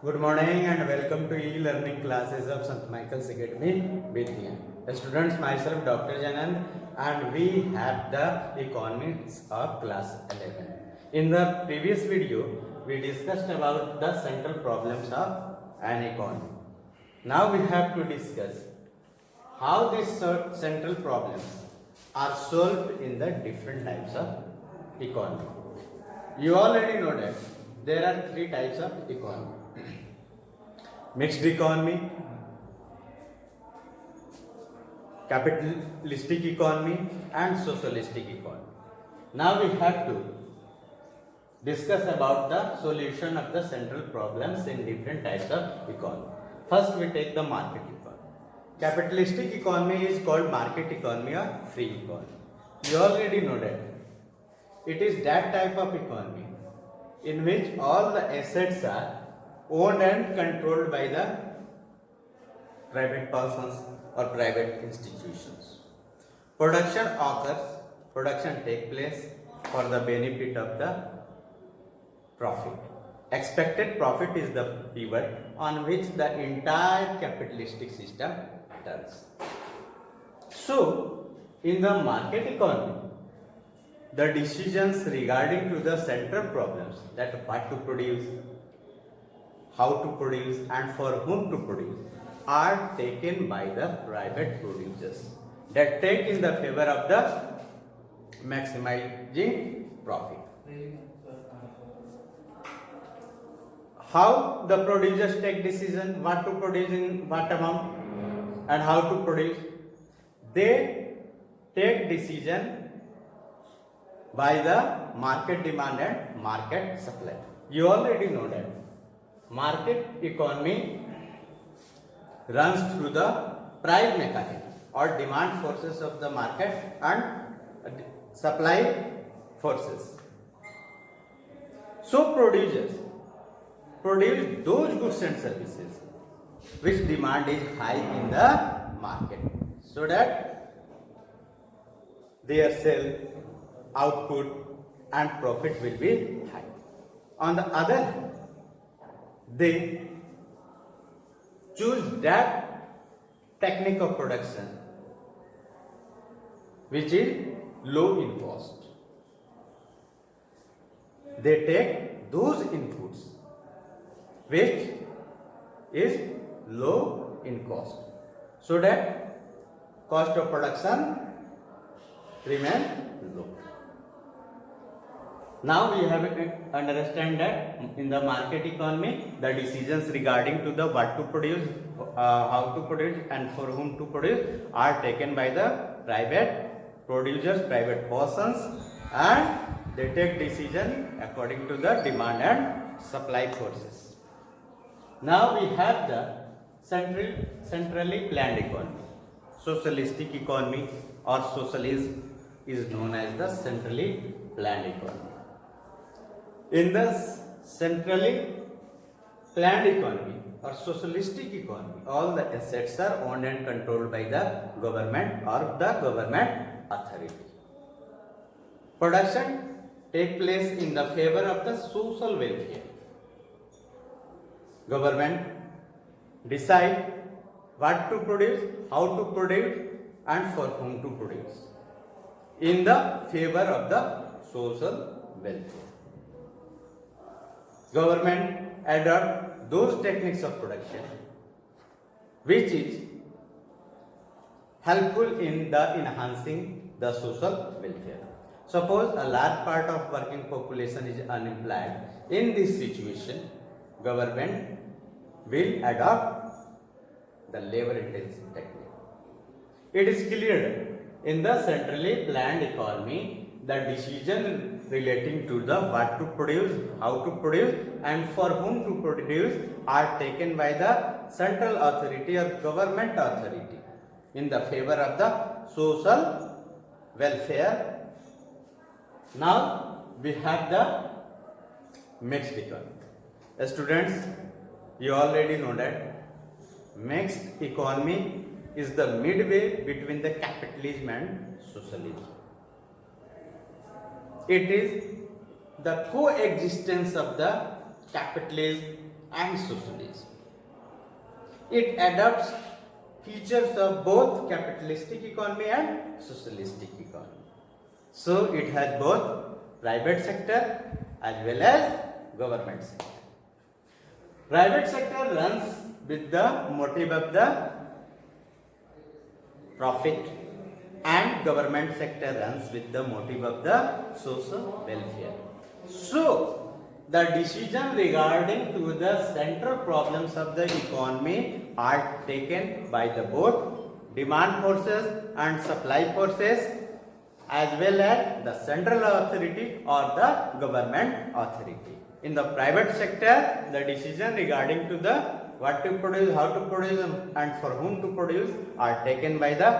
Good morning and welcome to e-learning classes of St. Michael's Academy, Bethian. Students, myself Dr. Janand, and we have the economics of class 11. In the previous video, we discussed about the central problems of an economy. Now we have to discuss how these central problems are solved in the different types of economy. You already know that there are three types of economy: mixed economy, capitalistic economy, and socialistic economy. Now we have to discuss about the solution of the central problems in different types of economy. First we take the market economy. Capitalistic economy is called market economy or free economy. You already know that it is that type of economy in which all the assets are owned and controlled by the private persons or private institutions. Production take place for the benefit of the profit. Expected profit is the pivot on which the entire capitalistic system turns. So, in the market economy, the decisions regarding to the central problems, that what to produce, how to produce and for whom to produce, are taken by the private producers that take in the favor of the maximizing profit. How the producers take decision what to produce in what amount and how to produce? They take decision by the market demand and market supply. You already know that market economy runs through the price mechanism or demand forces of the market and supply forces. So producers produce those goods and services which demand is high in the market, so that their sale, output and profit will be high. On the other hand, they choose that technique of production which is low in cost. They take those inputs which is low in cost, so that cost of production remain low. Now we have to understand that in the market economy, the decisions regarding to the what to produce, how to produce and for whom to produce are taken by the private producers, private persons, and they take decision according to the demand and supply forces. Now we have the centrally planned economy. Socialistic economy or socialism is known as the centrally planned economy. In the centrally planned economy or socialistic economy, all the assets are owned and controlled by the government or the government authority. Production take place in the favor of the social welfare. Government decide what to produce, how to produce and for whom to produce in the favor of the social welfare. Government adopt those techniques of production which is helpful in the enhancing the social welfare. Suppose a large part of working population is unemployed. In this situation, government will adopt the labor intensive technique. It is clear in the centrally planned economy, the decision relating to the what to produce, how to produce and for whom to produce are taken by the central authority or government authority in the favor of the social welfare. Now we have the mixed economy. Students, you already know that mixed economy is the midway between the capitalism and socialism. It is the coexistence of the capitalism and socialism. It adopts features of both capitalistic economy and socialistic economy. So it has both private sector as well as government sector. Private sector runs with the motive of the profit, and government sector runs with the motive of the social welfare. So, the decision regarding to the central problems of the economy are taken by the both demand forces and supply forces, as well as the central authority or the government authority. In the private sector, the decision regarding to the what to produce, how to produce, and for whom to produce are taken by the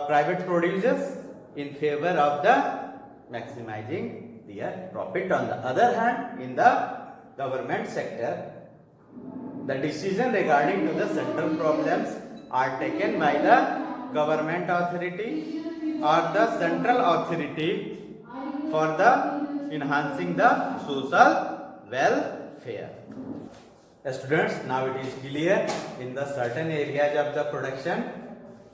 private producers in favor of the maximizing their profit. On the other hand, in the government sector, the decision regarding to the central problems are taken by the government authority or the central authority for the enhancing the social welfare. Students, now it is clear in the certain areas of the production,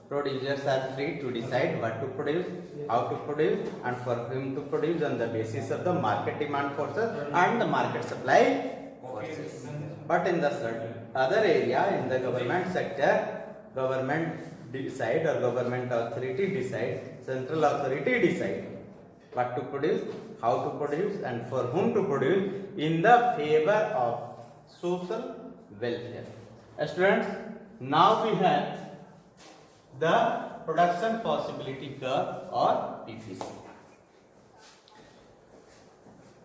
producers are free to decide what to produce, how to produce, and for whom to produce on the basis of the market demand forces and the market supply forces. But in the certain other area, in the government sector, government decide or government authority decide, central authority decide what to produce, how to produce, and for whom to produce in the favor of social welfare. Students, now we have the production possibility curve or PPC.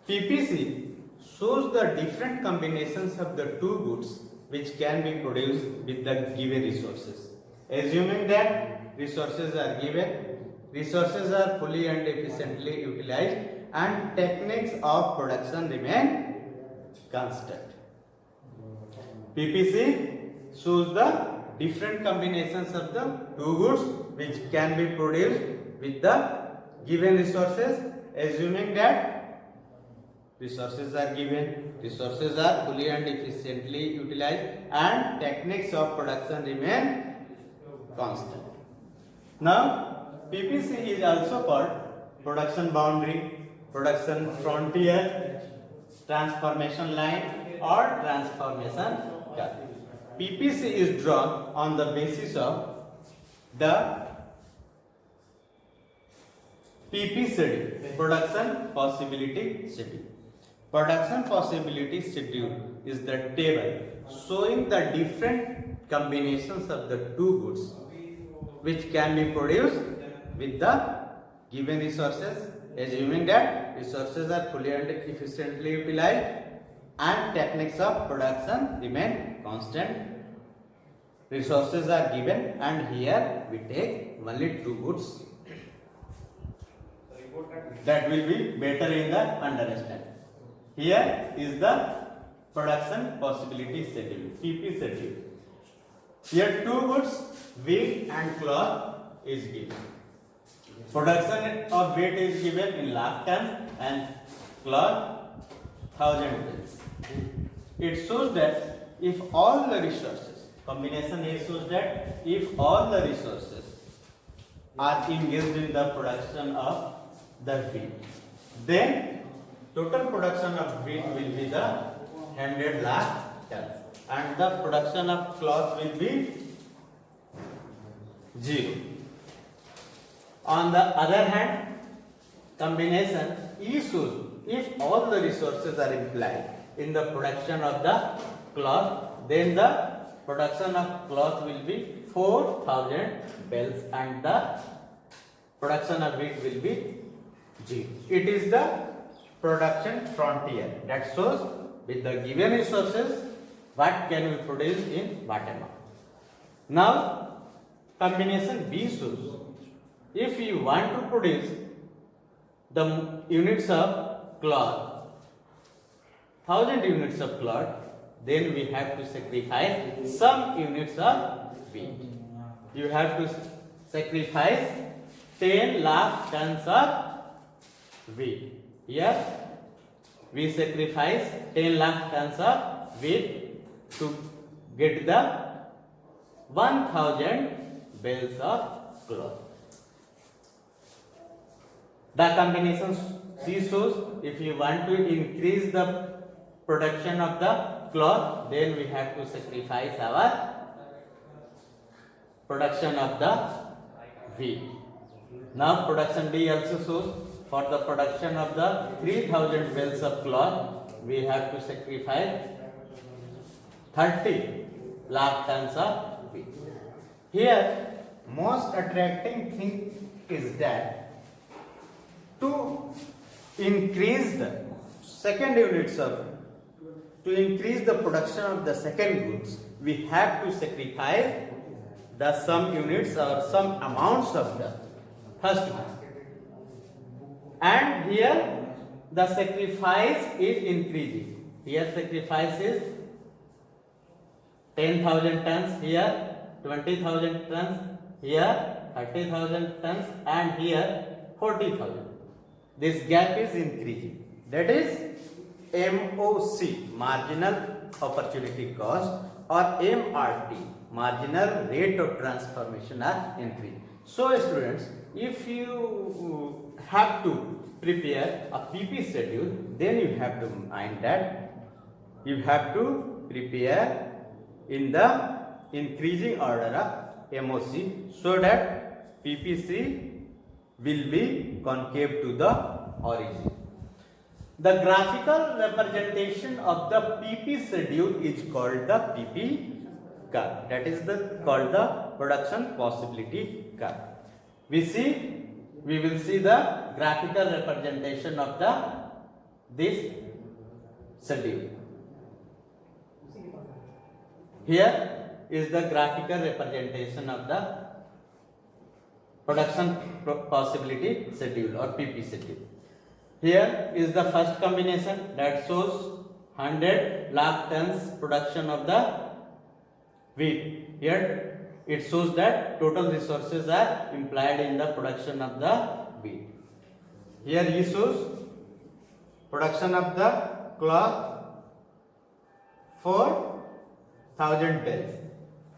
PPC shows the different combinations of the two goods which can be produced with the given resources. Assuming that resources are given, resources are fully and efficiently utilized, and techniques of production remain constant. PPC shows the different combinations of the two goods which can be produced with the given resources, assuming that resources are given, resources are fully and efficiently utilized, and techniques of production remain constant. Now, PPC is also called production boundary, production frontier, transformation line, or transformation curve. PPC is drawn on the basis of the PP schedule, production possibility schedule. Production possibility schedule is the table showing the different combinations of the two goods which can be produced with the given resources, assuming that resources are fully and efficiently utilized and techniques of production remain constant. Resources are given, and here we take only two goods. That will be better in the understanding. Here is the production possibility schedule, PP schedule. Here two goods, wheat and cloth is given. Production of wheat is given in lakh tons and cloth 1000 tons. It shows that if all the resources, combination A shows that if all the resources are engaged in the production of the wheat, then total production of wheat will be the 100 lakh tons and the production of cloth will be 0. On the other hand, combination E shows if all the resources are implied in the production of the cloth, then the production of cloth will be 4000 bales and the production of wheat will be 0. It is the production frontier that shows with the given resources what can we produce in what amount. Now, combination B shows if you want to produce the units of cloth, 1000 units of cloth, then we have to sacrifice some units of wheat. You have to sacrifice 10 lakh tons of wheat. Here we sacrifice 10 lakh tons of wheat to get the 1000 bales of cloth. The combination C shows if you want to increase the production of the cloth, then we have to sacrifice our production of the wheat. Now production D also shows for the production of the 3000 bales of cloth, we have to sacrifice 30 lakh tons of wheat. Here, most attracting thing is that to increase the second units of, to increase the production of the second goods, we have to sacrifice the some units or some amounts of the first one. And here the sacrifice is increasing. Here sacrifice is 10,000 tons, here 20,000 tons, here 30,000 tons, and here 40,000. This gap is increasing. That is MOC, marginal opportunity cost, or MRT, marginal rate of transformation are increasing. So students, if you have to prepare a PP schedule, then you have to mind that you have to prepare in the increasing order of MOC so that PPC will be concave to the origin. The graphical representation of the PP schedule is called the PP curve. That is called the production possibility curve. We will see the graphical representation of this schedule. Here is the graphical representation of the production possibility schedule or PP schedule. Here is the first combination that shows 100 lakh tons production of the wheat. Here it shows that total resources are implied in the production of the wheat. Here he shows production of the cloth 4,000 bales.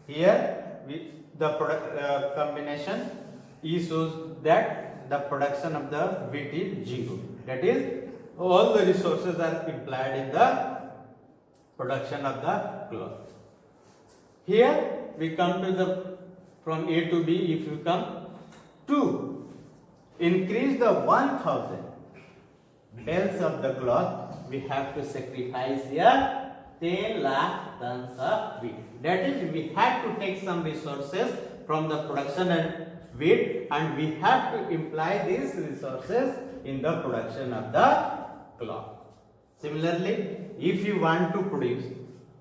Here the combination E shows that the production of the wheat is 0. That is, all the resources are implied in the production of the cloth. Here we come to the from A to B. If you come to increase the 1000 bales of the cloth, we have to sacrifice here 10 lakh tons of wheat. That is, we have to take some resources from the production and wheat, and we have to imply these resources in the production of the cloth. Similarly, if you want to produce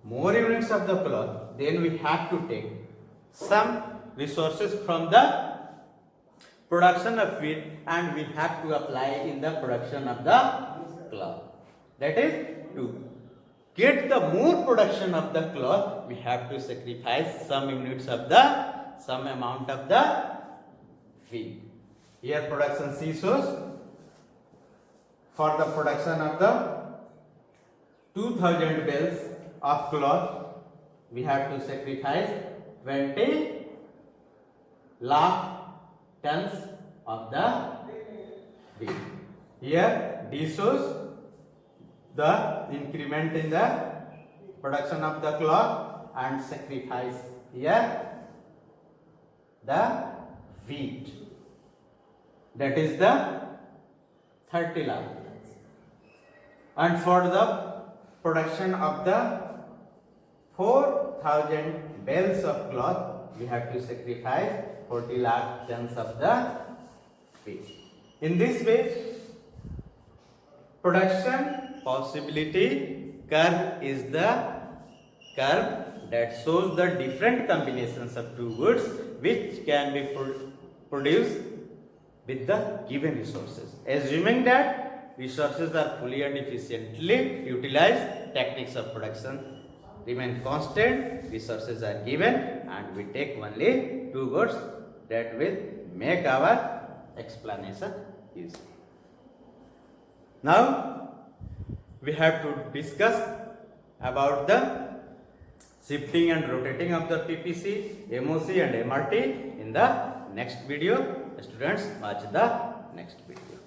more units of the cloth, then we have to take some resources from the production of wheat and we have to apply in the production of the cloth. That is, to get the more production of the cloth, we have to sacrifice some units of some amount of the wheat. Here production C shows for the production of the 2000 bales of cloth, we have to sacrifice 20 lakh tons of the wheat. Here D shows the increment in the production of the cloth and sacrifice here the wheat. That is the 30 lakh. And for the production of the 4,000 bales of cloth, we have to sacrifice 40 lakh tons of the wheat. In this way, production possibility curve is the curve that shows the different combinations of two goods which can be produced with the given resources. Assuming that resources are fully and efficiently utilized, techniques of production remain constant, resources are given, and we take only two goods that will make our explanation easy. Now we have to discuss about the shifting and rotating of the PPC, MOC and MRT in the next video. Students, watch the next video.